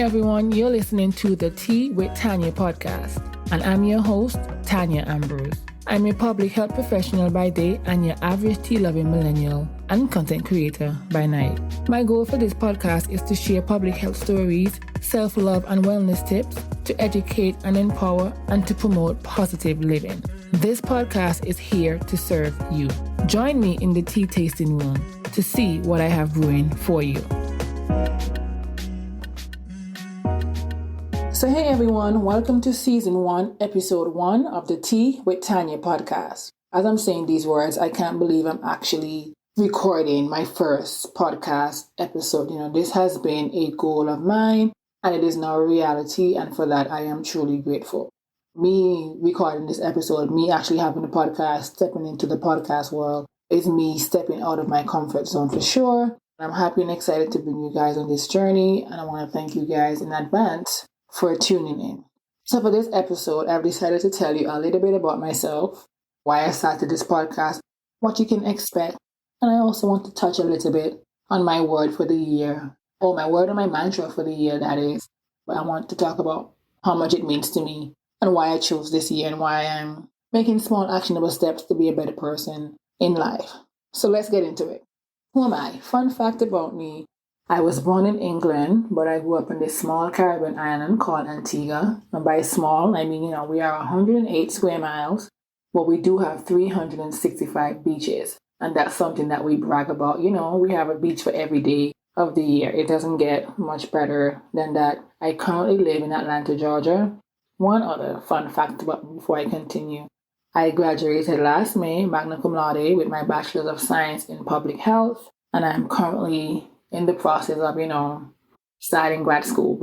everyone, you're listening to the Tea with Tanya Podcast, and I'm your host, Tanya Ambrose. I'm a public health professional by day and your average tea-loving millennial and content creator by night. My goal for this podcast is to share public health stories, self-love and wellness tips, to educate and empower, and to promote positive living. This podcast is here to serve you. Join me in the tea tasting room to see what I have brewing for you. So hey everyone, welcome to Season 1, Episode 1 of the Tea with Tanya Podcast. As I'm saying these words, I can't believe I'm actually recording my first podcast episode. This has been a goal of mine and it is now a reality, and for that I am truly grateful. Me recording this episode, me actually having a podcast, stepping into the podcast world, is me stepping out of my comfort zone for sure. I'm happy and excited to bring you guys on this journey, and I want to thank you guys in advance for tuning in. So for this episode, I've decided to tell you a little bit about myself, why I started this podcast, what you can expect, and I also want to touch a little bit on my word for the year, or my word or my mantra for the year, that is. But I want to talk about how much it means to me and why I chose this year and why I'm making small actionable steps to be a better person in life. So let's get into it. Who am I? Fun fact about me. I was born in England, but I grew up in this small Caribbean island called Antigua. And by small, I mean, we are 108 square miles, but we do have 365 beaches. And that's something that we brag about. We have a beach for every day of the year. It doesn't get much better than that. I currently live in Atlanta, Georgia. One other fun fact about me before I continue. I graduated last May, magna cum laude, with my Bachelor's of Science in Public Health. And I'm currently in the process of, starting grad school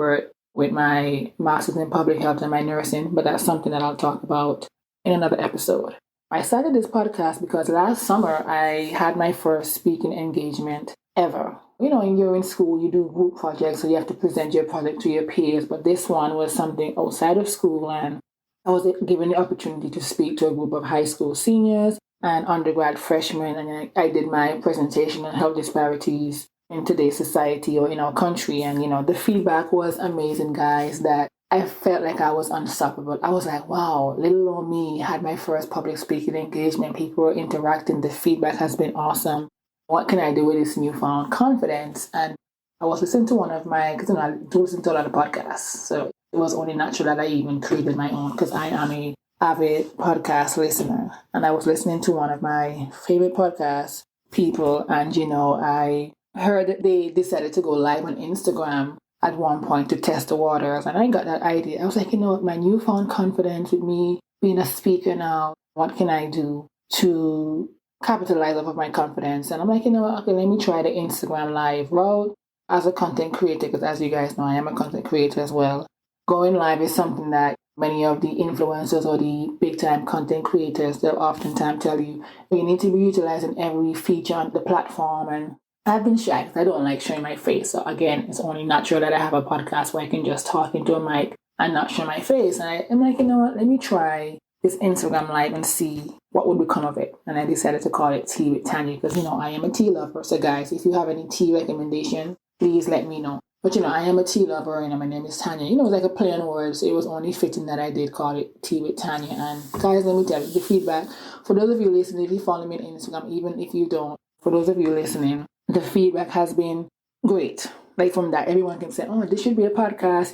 with my master's in public health and my nursing, but that's something that I'll talk about in another episode. I started this podcast because last summer I had my first speaking engagement ever. When you're in school, you do group projects, so you have to present your project to your peers, but this one was something outside of school, and I was given the opportunity to speak to a group of high school seniors and undergrad freshmen, and I did my presentation on health disparities in today's society or in our country. And, the feedback was amazing, guys, that I felt like I was unstoppable. I was like, wow, little old me had my first public speaking engagement. People were interacting. The feedback has been awesome. What can I do with this newfound confidence? And I was listening to one of my, because I do listen to a lot of podcasts. So it was only natural that I even created my own, because I am a avid podcast listener. And I was listening to one of my favorite podcast people, and, I heard that they decided to go live on Instagram at one point to test the waters, and I got that idea. I was like, my newfound confidence with me being a speaker now, what can I do to capitalize off of my confidence? And I'm like, okay, let me try the Instagram live route as a content creator, because as you guys know, I am a content creator as well. Going live is something that many of the influencers or the big-time content creators, they'll oftentimes tell you, you need to be utilizing every feature on the platform. And I've been shy because I don't like showing my face. So again, it's only natural that I have a podcast where I can just talk into a mic and not show my face. And I'm like, what? Let me try this Instagram live and see what would become of it. And I decided to call it Tea with Tanya because, I am a tea lover. So guys, if you have any tea recommendation, please let me know. But, I am a tea lover and my name is Tanya. It was like a play on words. So it was only fitting that I did call it Tea with Tanya. And guys, let me tell you, the feedback, for those of you listening, if you follow me on Instagram, even if you don't, for those of you listening, the feedback has been great. Like from that, everyone can say, oh, this should be a podcast.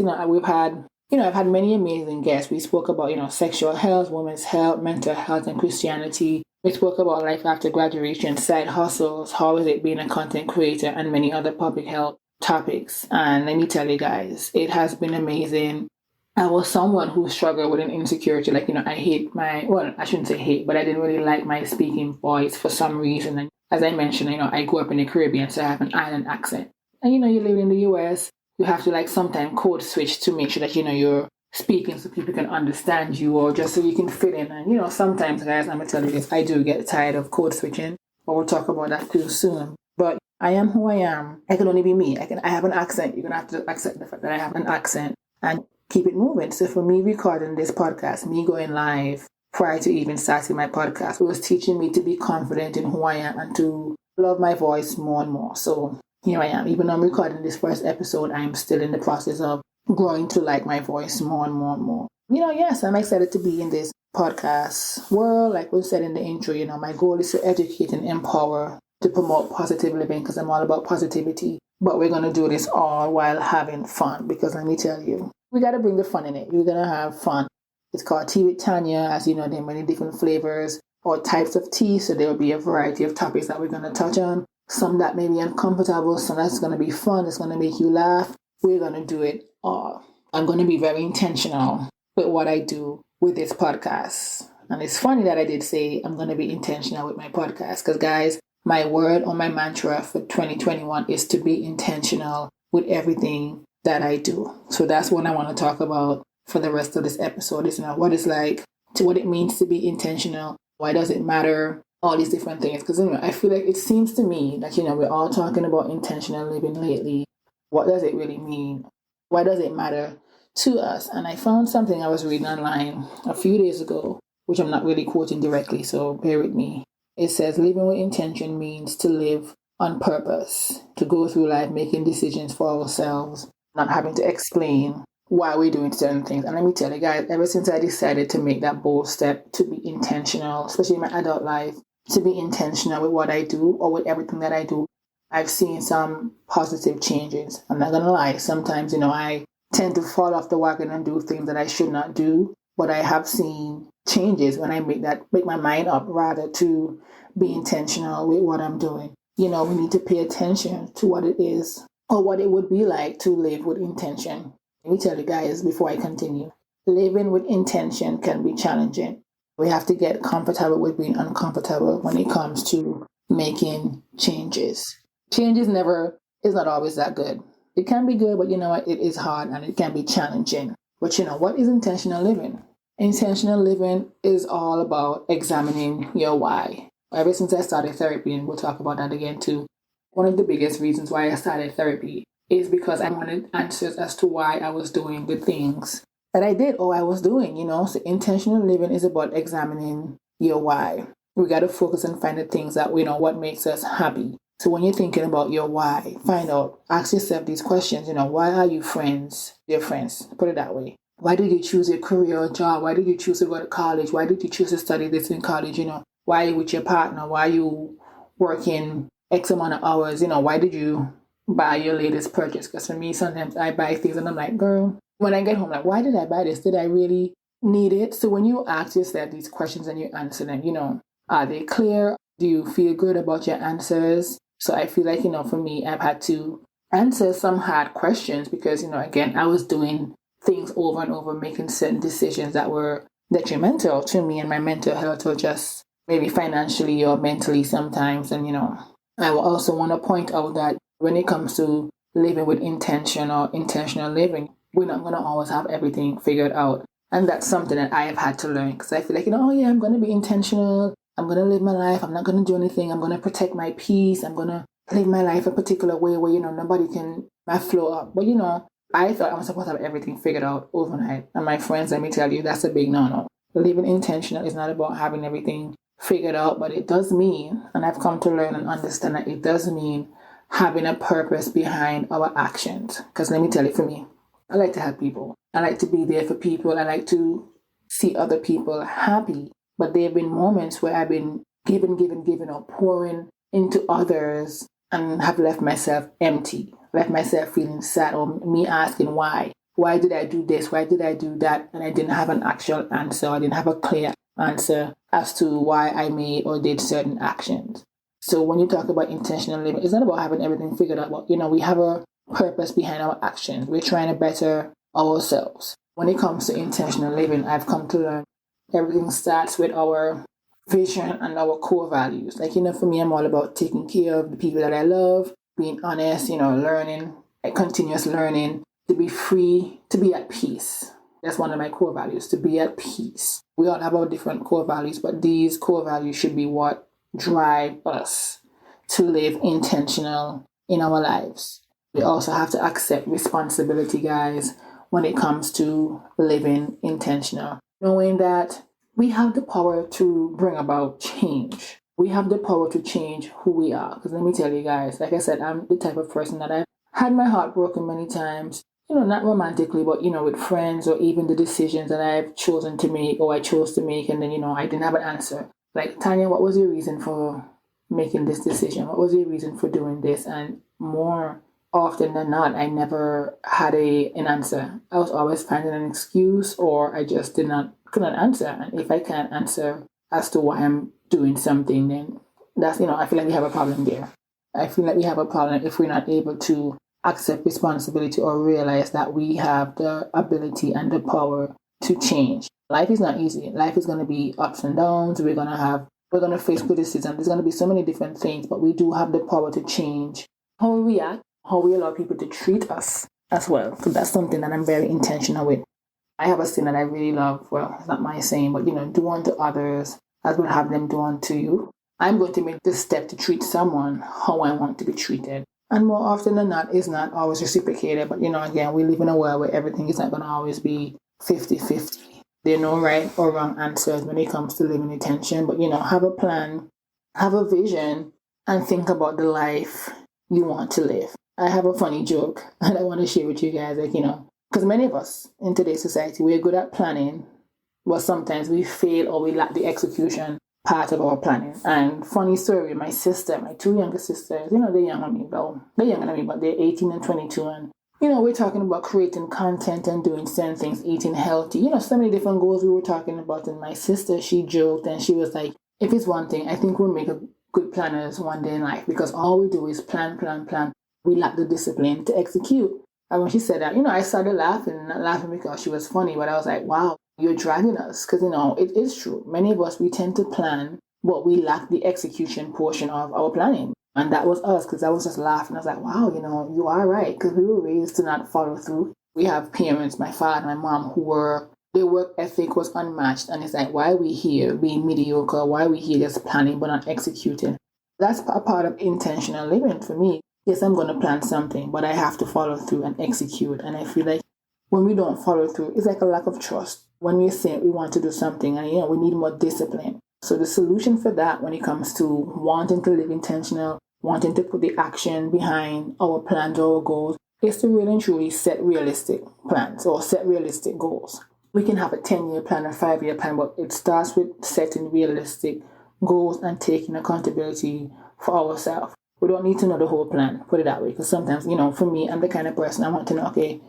I've had many amazing guests. We spoke about, sexual health, women's health, mental health, and Christianity. We spoke about life after graduation, side hustles, how is it being a content creator, and many other public health topics. And let me tell you guys, it has been amazing. I was someone who struggled with an insecurity. I hate I shouldn't say hate, but I didn't really like my speaking voice for some reason. And as I mentioned, I grew up in the Caribbean, so I have an island accent. And, you live in the US, you have to sometimes code switch to make sure that, you're speaking so people can understand you, or just so you can fit in. And, sometimes, guys, I'm going to tell you this, I do get tired of code switching, but we'll talk about that too soon. But I am who I am. I can only be me. I have an accent. You're going to have to accept the fact that I have an accent and keep it moving. So for me recording this podcast, me going live prior to even starting my podcast, it was teaching me to be confident in who I am and to love my voice more and more. So here I am. Even though I'm recording this first episode, I'm still in the process of growing to like my voice more and more and more. Yes, I'm excited to be in this podcast world. Like we said in the intro, my goal is to educate and empower, to promote positive living, because I'm all about positivity. But we're going to do this all while having fun, because let me tell you, we got to bring the fun in it. We're going to have fun. It's called Tea with Tanya. As you know, there are many different flavors or types of tea. So there will be a variety of topics that we're going to touch on. Some that may be uncomfortable, some that's going to be fun, it's going to make you laugh. We're going to do it all. I'm going to be very intentional with what I do with this podcast. And it's funny that I did say I'm going to be intentional with my podcast, because guys, my word or my mantra for 2021 is to be intentional with everything that I do. So that's what I want to talk about for the rest of this episode, is what it's like, to what it means to be intentional. Why does it matter? All these different things. Because I feel like it seems to me that we're all talking about intentional living lately. What does it really mean? Why does it matter to us? And I found something I was reading online a few days ago, which I'm not really quoting directly, so bear with me. It says living with intention means to live on purpose, to go through life making decisions for ourselves, not having to explain why we're doing certain things. And let me tell you guys, ever since I decided to make that bold step to be intentional, especially in my adult life, to be intentional with what I do or with everything that I do, I've seen some positive changes. I'm not going to lie. Sometimes, I tend to fall off the wagon and do things that I should not do. But I have seen changes when I make my mind up rather to be intentional with what I'm doing. We need to pay attention to what it is or what it would be like to live with intention. Let me tell you guys before I continue. Living with intention can be challenging. We have to get comfortable with being uncomfortable when it comes to making changes. Change is not always that good. It can be good, but you know what? It is hard and it can be challenging. But what is intentional living? Intentional living is all about examining your why. Ever since I started therapy, and we'll talk about that again too, one of the biggest reasons why I started therapy is because I wanted answers as to why I was doing the things that I did or I was doing, So intentional living is about examining your why. We got to focus and find the things that what makes us happy. So when you're thinking about your why, ask yourself these questions, why are you friends? Your friends, put it that way. Why did you choose your career or job? Why did you choose to go to college? Why did you choose to study this in college? Why are you with your partner? Why are you working X amount of hours? Why did you buy your latest purchase? Because for me, sometimes I buy things and I'm like, girl, when I get home, like, why did I buy this? Did I really need it? So when you ask yourself these questions and you answer them, are they clear? Do you feel good about your answers? So I feel like, for me, I've had to answer some hard questions because, again, I was doing things over and over, making certain decisions that were detrimental to me and my mental health, or just maybe financially or mentally sometimes. And, I will also want to point out that when it comes to living with intention or intentional living, we're not going to always have everything figured out. And that's something that I have had to learn, because I feel like, I'm going to be intentional. I'm going to live my life. I'm not going to do anything. I'm going to protect my peace. I'm going to live my life a particular way where, nobody can flow up. But, I thought I was supposed to have everything figured out overnight. And my friends, let me tell you, that's a big no-no. Living intentional is not about having everything figured out, but it does mean, and I've come to learn and understand that it does mean having a purpose behind our actions. Because let me tell you, for me, I like to help people. I like to be there for people. I like to see other people happy. But there have been moments where I've been giving, or pouring into others and have left myself empty, left myself feeling sad, or me asking why. Why did I do this? Why did I do that? And I didn't have an actual answer. I didn't have a clear answer as to why I made or did certain actions. So when you talk about intentional living, it's not about having everything figured out. But, we have a purpose behind our actions. We're trying to better ourselves. When it comes to intentional living, I've come to learn everything starts with our vision and our core values. Like, for me, I'm all about taking care of the people that I love, being honest, learning, continuous learning, to be free, to be at peace. That's one of my core values, to be at peace. We all have our different core values, but these core values should be what drive us to live intentional in our lives. We also have to accept responsibility, guys, when it comes to living intentional. Knowing that we have the power to bring about change. We have the power to change who we are. Because let me tell you guys, like I said, I'm the type of person that I've had my heart broken many times. not romantically, but, with friends, or even the decisions that I've chosen to make, or I chose to make, and then, I didn't have an answer. Like, Tanya, what was your reason for making this decision? What was your reason for doing this? And more often than not, I never had an answer. I was always finding an excuse, or I just couldn't answer. And if I can't answer as to why I'm doing something, then that's, I feel like we have a problem there. I feel like we have a problem if we're not able to accept responsibility or realize that we have the ability and the power to change. Life is not easy. Life is going to be ups and downs. We're going to face criticism. There's going to be so many different things, but we do have the power to change how we react, how we allow people to treat us as well. So that's something that I'm very intentional with. I have a saying that I really love. Well, it's not my saying, but do unto others as would have them do unto you. I'm going to make this step to treat someone how I want to be treated. And more often than not, it's not always reciprocated. But, again, we live in a world where everything is not going to always be 50-50. There are no right or wrong answers when it comes to living intention. But, have a plan, have a vision, and think about the life you want to live. I have a funny joke that I want to share with you guys. Because many of us in today's society, we're good at planning, but sometimes we fail or we lack the execution part of our planning. And funny story, my sister, my two younger sisters, they're younger than me, but they're 18 and 22. And, we're talking about creating content and doing certain things, eating healthy, so many different goals we were talking about. And my sister, she joked and she was like, if it's one thing, I think we'll make a good planners one day in life, because all we do is plan. We lack the discipline to execute. And when she said that, I started laughing, not laughing because she was funny, but I was like, wow, you're dragging us. Because, it is true. Many of us, we tend to plan, but we lack the execution portion of our planning. And that was us, because I was just laughing. I was like, wow, you are right. Because we were raised to not follow through. We have parents, my father, my mom, their work ethic was unmatched. And it's like, why are we here being mediocre? Why are we here just planning but not executing? That's a part of intentional living for me. Yes, I'm going to plan something, but I have to follow through and execute. And I feel like when we don't follow through, it's like a lack of trust. When we say we want to do something and, we need more discipline. So the solution for that, when it comes to wanting to live intentional, wanting to put the action behind our plans or our goals, is to really and truly set realistic plans or set realistic goals. We can have a 10-year plan, a 5-year plan, but it starts with setting realistic goals and taking accountability for ourselves. We don't need to know the whole plan, put it that way. Because sometimes, for me, I'm the kind of person I want to know, okay,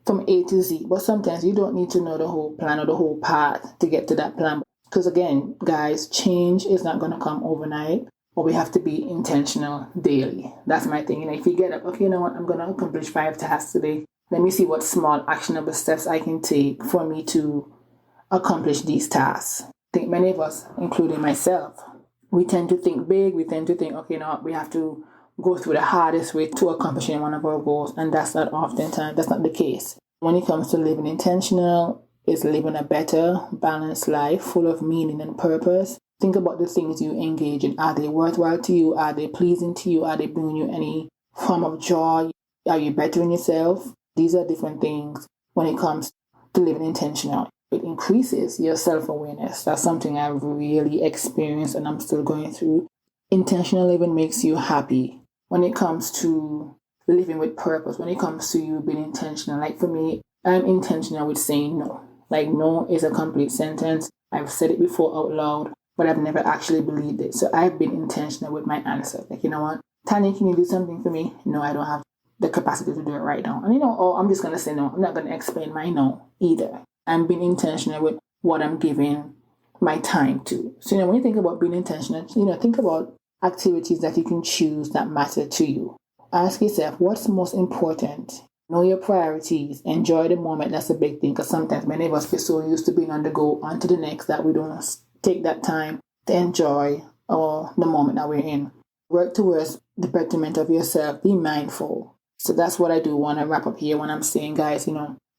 from A to Z. But sometimes you don't need to know the whole plan or the whole path to get to that plan. Because again, guys, change is not going to come overnight, but we have to be intentional daily. That's my thing. If you get up, okay, I'm going to accomplish 5 tasks today. Let me see what small actionable steps I can take for me to accomplish these tasks. I think many of us, including myself, we tend to think big. We tend to think, okay, we have to go through the hardest way to accomplishing one of our goals. And that's not the case. When it comes to living intentional, is living a better, balanced life full of meaning and purpose. Think about the things you engage in. Are they worthwhile to you? Are they pleasing to you? Are they bringing you any form of joy? Are you bettering yourself? These are different things when it comes to living intentional. It increases your self-awareness. That's something I've really experienced and I'm still going through. Intentional living makes you happy. When it comes to living with purpose, when it comes to you being intentional, like for me, I'm intentional with saying no. Like no is a complete sentence. I've said it before out loud, but I've never actually believed it. So I've been intentional with my answer. Like, you know what? Tanya, can you do something for me? No, I don't have the capacity to do it right now. And I'm just going to say no. I'm not going to explain my no either. I'm being intentional with what I'm giving my time to. So, when you think about being intentional, think about activities that you can choose that matter to you. Ask yourself, what's most important? Know your priorities. Enjoy the moment. That's a big thing, because sometimes many of us get so used to being on the go, on to the next, that we don't take that time to enjoy the moment that we're in. Work towards the betterment of yourself. Be mindful. So that's what I do want to wrap up here when I'm saying, guys,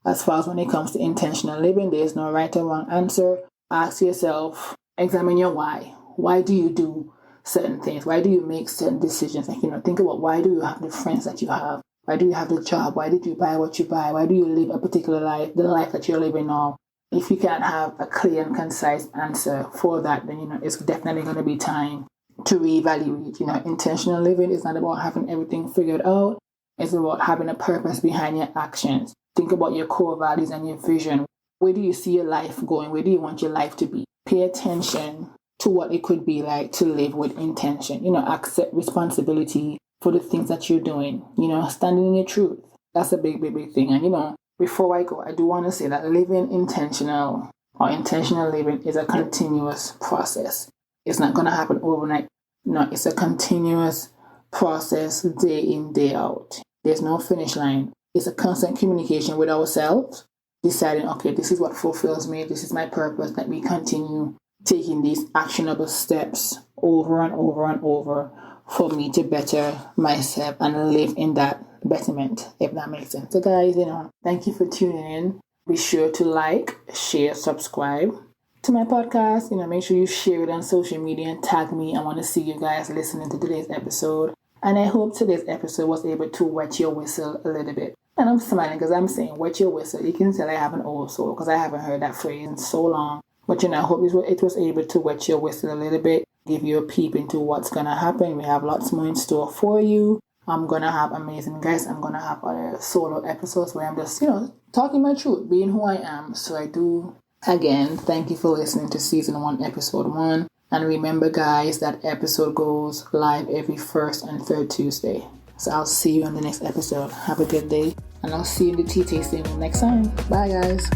as far as when it comes to intentional living, there's no right or wrong answer. Ask yourself, examine your why. Why do you do certain things? Why do you make certain decisions? Think about, why do you have the friends that you have? Why do you have the job? Why did you buy what you buy? Why do you live a particular life, the life that you're living now? If you can't have a clear and concise answer for that, then, it's definitely going to be time to reevaluate. Intentional living is not about having everything figured out. It's about having a purpose behind your actions. Think about your core values and your vision. Where do you see your life going? Where do you want your life to be? Pay attention to what it could be like to live with intention. Accept responsibility for the things that you're doing. Standing in your truth. That's a big, big, big thing. And, before I go, I do want to say that living intentional or intentional living is a continuous process. It's not going to happen overnight. No, it's a continuous process day in, day out. There's no finish line. It's a constant communication with ourselves, deciding, okay, this is what fulfills me. This is my purpose. Let me continue taking these actionable steps over and over and over for me to better myself and live in that betterment, if that makes sense. So guys, thank you for tuning in. Be sure to like, share, subscribe to my podcast. Make sure you share it on social media and tag me. I want to see you guys listening to today's episode. And I hope today's episode was able to wet your whistle a little bit. And I'm smiling because I'm saying wet your whistle. You can tell I have an old soul because I haven't heard that phrase in so long. But I hope it was able to wet your whistle a little bit, give you a peep into what's going to happen. We have lots more in store for you. I'm going to have amazing guests. I'm going to have other solo episodes where I'm just, talking my truth, being who I am. So I do, again, thank you for listening to Season 1, Episode 1. And remember, guys, that episode goes live every first and third Tuesday. So I'll see you on the next episode. Have a good day. And I'll see you in the tea tasting next time. Bye, guys.